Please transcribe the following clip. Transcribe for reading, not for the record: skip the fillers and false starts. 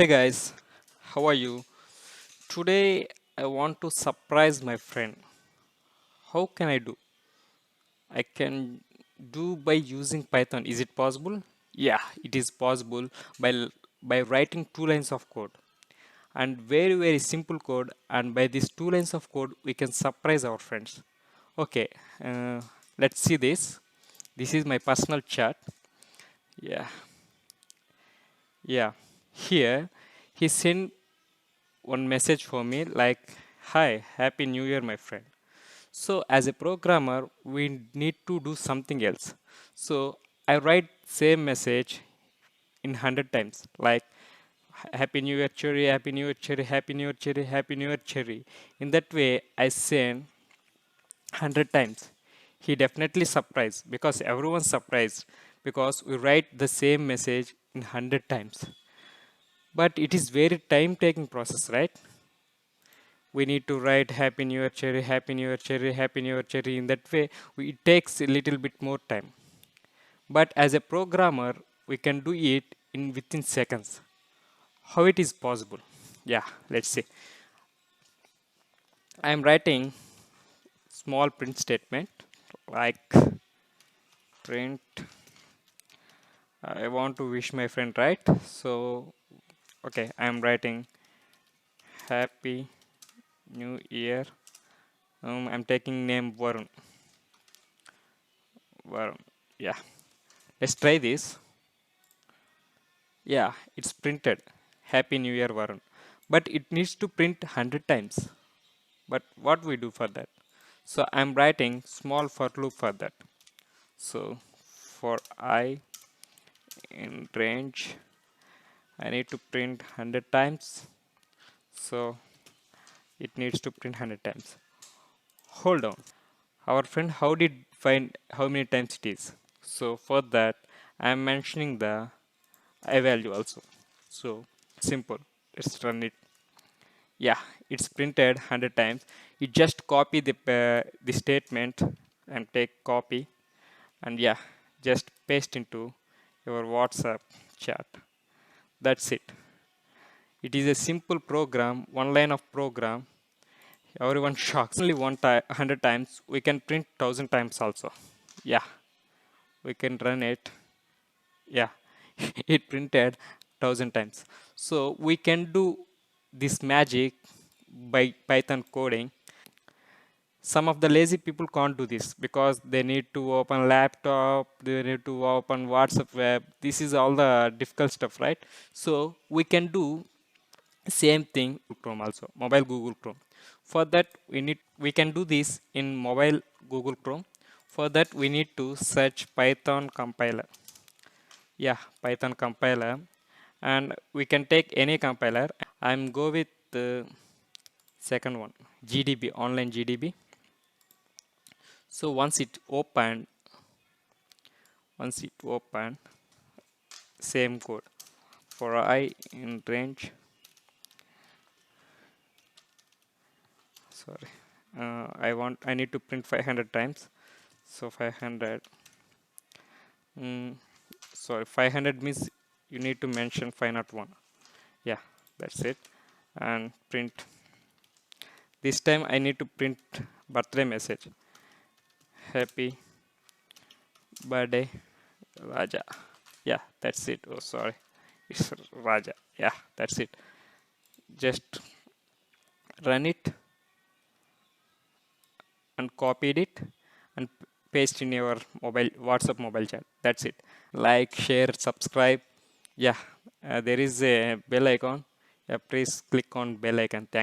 Hey guys, how are you? Today I want to surprise my friend. How can I do? I can do by using Python. Is it possible? Yeah, it is possible by by writing two lines of code and very simple code, and by these two lines of code we can surprise our friends. Okay, uh, let's see this. This is my personal chat. Yeah, yeah. Here he sent one message for me like, "Hi, Happy New Year, my friend." So as a programmer, we need to do something else. So I write same message in 100 times, like Happy New Year, Cherry, Happy New Year, Cherry, Happy New Year, Cherry, Happy New Year, Cherry. In that way, I send 100 times. He definitely surprised because everyone's surprised because we write the same message in 100 times. But it is very time taking process, right? We need to write Happy New Year, Cherry, Happy New Year, Cherry, Happy New Year, Cherry. In that way, it takes a little bit more time. But as a programmer, we can do it in within seconds. How it is possible? Yeah, let's see. I am writing small print statement like print. I want to wish my friend, right? So, okay, I am writing Happy New Year. I'm taking name Varun. Varun. Yeah, let's try this. Yeah, it's printed. Happy New Year, Varun. But it needs to print 100 times. But what we do for that? So I'm writing small for loop for that. So for I in range, I need to print 100 times. So it needs to print 100 times. Hold on. Our friend, how did find how many times it is? So for that, I'm mentioning the I value also. So simple. Let's run it. Yeah, it's printed 100 times. You just copy the statement and take copy, and yeah, just paste into your WhatsApp chat. That's it. It is a simple program, one line of program. Everyone shocks. Only 100 times. We can print 1,000 times also. Yeah, we can run it. Yeah, it printed 1,000 times. So we can do this magic by Python coding. Some of the lazy people can't do this because they need to open laptop, they need to open WhatsApp web. This is all the difficult stuff, right? So we can do same thing Chrome also, mobile Google Chrome. For that we can do this in mobile Google Chrome. For that we need to search Python compiler. Yeah, Python compiler, and we can take any compiler. I'm go with the second one, GDB, online GDB. So once it opened, same code for I in range. Sorry, I need to print 500 times. So 500. Sorry, 500 means you need to mention 501. Yeah, that's it. And print. This time I need to print birthday message. Happy birthday, Raja. Yeah, that's it. Oh, sorry, it's Raja. Yeah, that's it. Just run it and copied it and paste in your mobile WhatsApp mobile chat. That's it. Like, share, subscribe. Yeah, there is a bell icon. Yeah, please click on bell icon. Thank